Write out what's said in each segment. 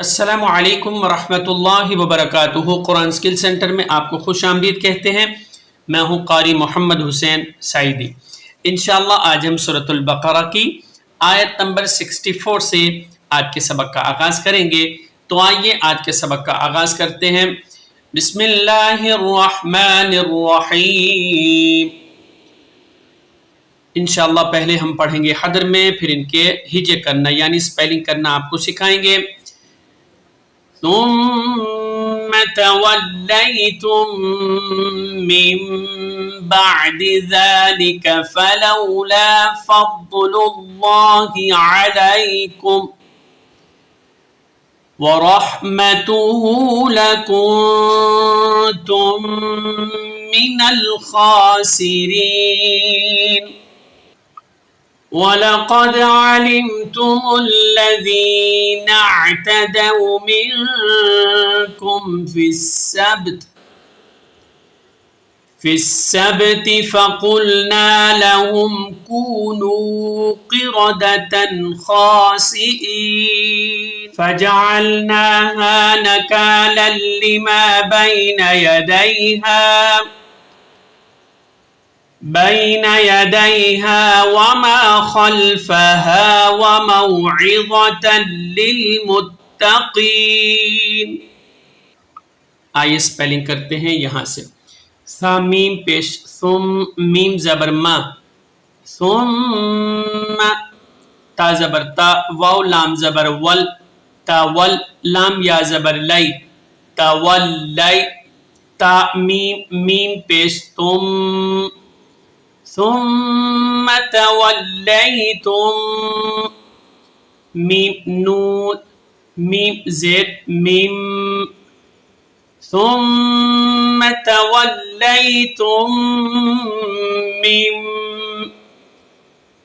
السلام علیکم ورحمۃ اللہ وبرکاتہ۔ قرآن سکل سینٹر میں آپ کو خوش آمدید کہتے ہیں۔ میں ہوں قاری محمد حسین سعیدی۔ انشاءاللہ آج ہم سورۃ البقرہ کی آیت نمبر 64 سے آج کے سبق کا آغاز کریں گے۔ تو آئیے آج کے سبق کا آغاز کرتے ہیں۔ بسم اللہ الرحمن الرحیم۔ انشاءاللہ پہلے ہم پڑھیں گے حدر میں، پھر ان کے ہجے کرنا یعنی سپیلنگ کرنا آپ کو سکھائیں گے۔ ثم توليتم من بعد ذلك فلولا فضل الله عليكم ورحمته لكنتم من الخاسرين وَلَقَدْ عَلِمْتُمُ الَّذِينَ اعْتَدَوْا مِنْكُمْ فِي السَّبْتِ فَقُلْنَا لَهُمْ كُونُوا قِرَدَةً خَاسِئِينَ فَجَعَلْنَاهَا نَكَالًا لِمَا بين يديها وما خلفها وموعظة للمتقين۔ آئیے سپیلنگ کرتے ہیں یہاں سے۔ سا میم پیش، ثم میم زبر ما، ثم تا زبر تا، واو لام زبر ول، تا ول لام یا زبر لی، تا ول لی، تا میم میم پیش تم، ثم تولیتم، میم نون میم زیر میم، ثم تولیتم میم،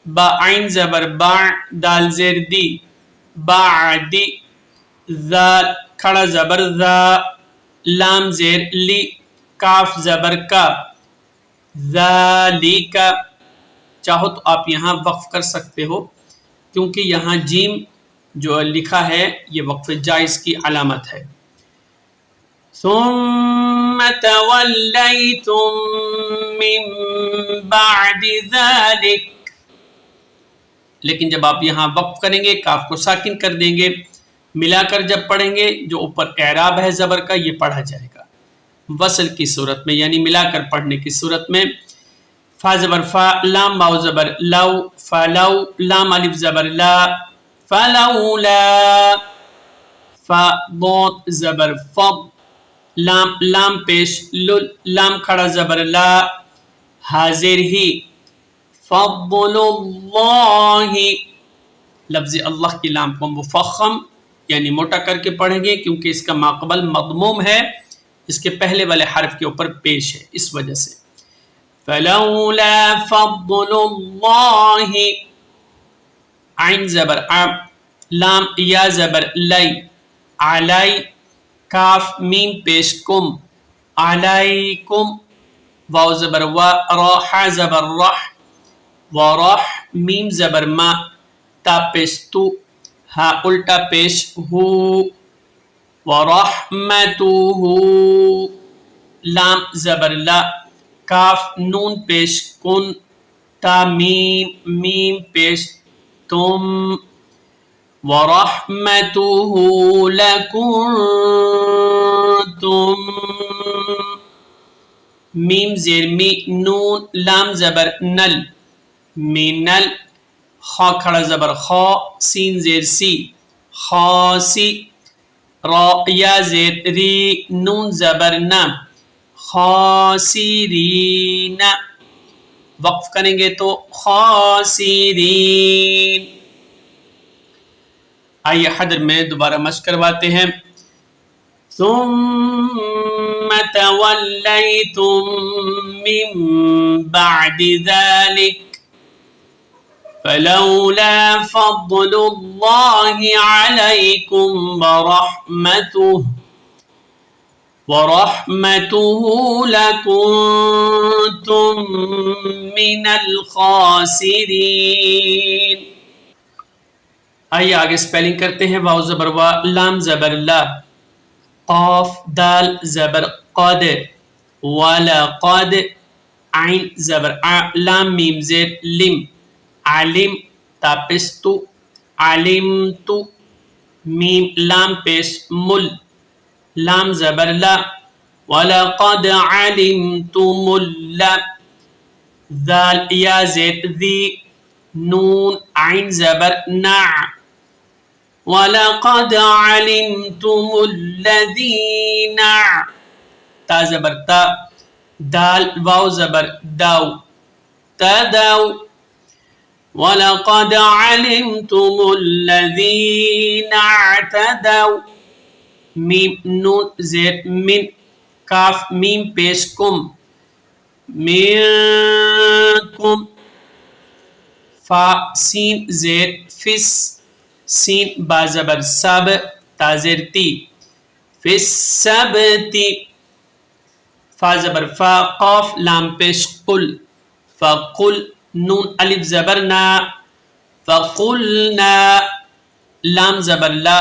با عین زبر با، دال زیر دی، بعدی، ذال کھڑا زبر ذا، لام زیر لی، کاف زبر کا، ذالک۔ چاہو تو آپ یہاں وقف کر سکتے ہو کیونکہ یہاں جیم جو لکھا ہے یہ وقف جائز کی علامت ہے۔ ثم تولیتم من بعد ذلک، لیکن جب آپ یہاں وقف کریں گے کاف کو ساکن کر دیں گے، ملا کر جب پڑھیں گے جو اوپر اعراب ہے زبر کا یہ پڑھا جائے گا وصل کی صورت میں یعنی ملا کر پڑھنے کی صورت میں۔ فا زبر فا، لام واو زبر لو، فلو لام الف زبر لا، فلولا، فا ضاد زبر فض، لام لام پیش لل، لام کھڑا زبر لا، حاضر ہی، فضل اللہ، لفظ اللہ کی لام کو مفخم یعنی موٹا کر کے پڑھیں گے کیونکہ اس کا ماقبل مضموم ہے، اس کے پہلے والے حرف کے اوپر پیش ہے، اس وجہ سے۔ فلولا فضل اللہ، عین زبر اب، لام یا زبر لی، علی، کاف میم پیش کم، علیکم، واو زبر و، راح زبر رح، ورح میم زبر ما، تا پیش تو، ہا الٹا پیش ہو، ورحمتہ، لام زبر لا، کاف نون پیش کن، تا میم میم پیش تم، ورحمتہ لکنتم، میم زیر می، نون لام زبر نل، منل، خا کھڑا زبر خا، سین زیر سی، خاسی، را یا زیر ری، نون زبر نا، خاسرین، وقف کریں گے تو خاسرین۔ آئیے حدر میں دوبارہ مشق کرواتے ہیں۔ ثم تولیتم من بعد ذلك فلولا فضل الله عليكم ورحمته لكنتم من الخاسرين۔ آئیے آگے سپیلنگ کرتے ہیں. واو زبر وا، لام زبر لا، قاف دال زبر قد، والا قد، عین زبر ع، لام میم زیر لم، علم تاپستو، علمتو، میم لام پیش مل، لام زبر لا، وَلَقَدْ عَلِمْتُمُ اللَّ، ذال یا زید ذی، نون عین زبر نع، وَلَقَدْ عَلِمْتُمُ الَّذِينَ، تا زبر تا، دال واو زبر داو، تداو، وَلَقَدْ عَلِمْتُمُ الَّذِينَ اعْتَدَوْا، میم نون زیر من، کاف میم پیش کم، منکم، فا سین زیر فس، سین با زبر سب، تا زیر تی، فالسبت، فا زبر فا، قاف لام پیش قل، فقل، نون الف زبر نا، فقلنا، لام زبر لا،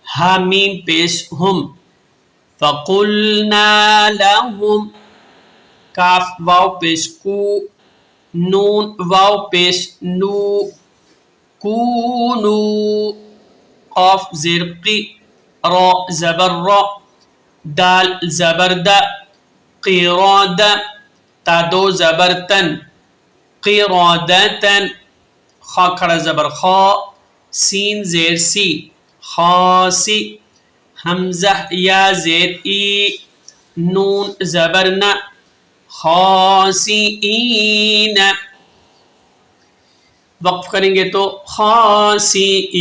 ہا میم پیش ہم، فقلنا لهم، کاف واو پیش کو، نون واو پیش نو، کونو، قاف زیر قی، را زبر را، دال زبر دا، قیرادہ، تا دو زبر تن، قیرادتن، خا کھڑا زبر خا، سین زیر سی، خاسی، حمزہ یا زیر ای، نون زبر نا، خاسئین، وقف کریں گے تو خاسئین.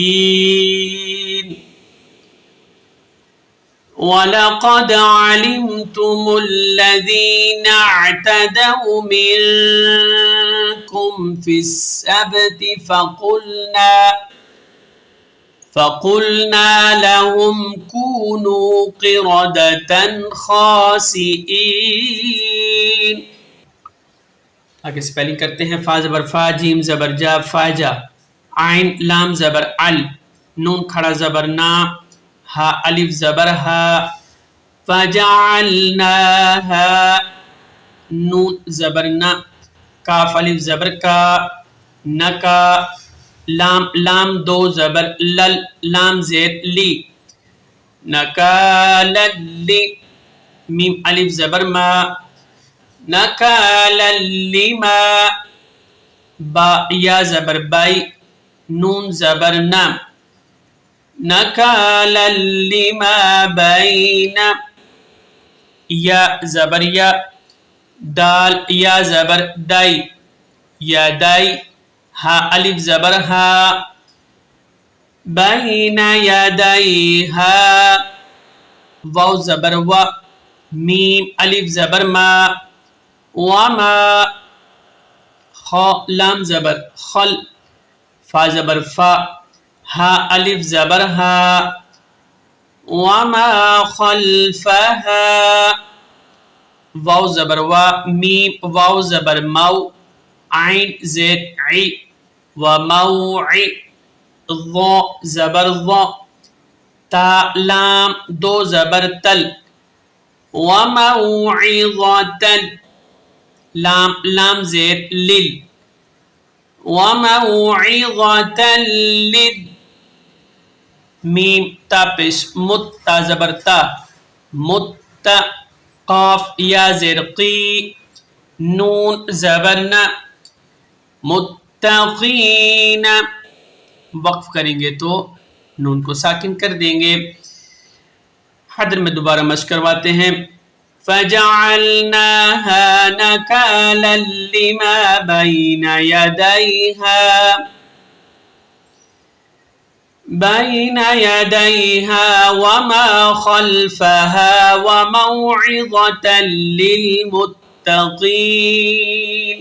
وَلَقَدْ عَلِمْتُمُ الَّذِينَ اعْتَدَوْا مِنْكُمْ فِي السَّبْتِ فَقُلْنَا لَهُمْ كُونُوا قِرَدَةً خَاسِئِينَ. آگے سپیلنگ کرتے ہیں. فا زبر فا، جیم زبر جا، فاجا، عین لام زبر ال، نون کھڑا زبر نا، ہا الف زبر ہا، فجعلناها، نون زبر نا، کاف الف زبر کا، نکا، لام دو زبر لل، لام زیر لی، نکالا لی، میم الف زبر ما، نکالا لما، با یا زبر بائی، نون زبر نا، نکالا لما بین، یا زبر یا، دال یا زبر دائی، یا دائی، ہا الف زبر ہا، بین یدیہا، واو زبر و، میم الف زبر ما، وما، خا لام زبر خل، فا زبر فا، ہا الف زبر ہا، وما خلفہا، واو زبر و، میم واو زبر مو، عین زید عی، وموعی، ضا زبر ضا، تا لام دو زبر تل، وموعظۃ، لام زیر لل، وموعظۃ لل، میم تا پیش مت، تا زبر تا، مت، قاف یا زیر قی، نون زبر نا، متقین. وقف کریں گے تو نون کو ساکن کر دیں گے. حدر میں دوبارہ مشق کرواتے ہیں. فَجَعَلْنَاهَا نَكَالًا لِمَا بَيْنَ يَدَيْهَا وَمَا خَلْفَهَا وَمَوْعِظَةً لِلْمُتَّقِينَ.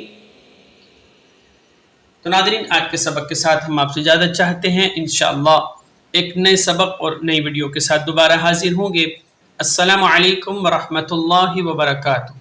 تو ناظرین، آج کے سبق کے ساتھ ہم آپ سے اجازت چاہتے ہیں. انشاءاللہ ایک نئے سبق اور نئی ویڈیو کے ساتھ دوبارہ حاضر ہوں گے. السلام علیکم ورحمۃ اللہ وبرکاتہ.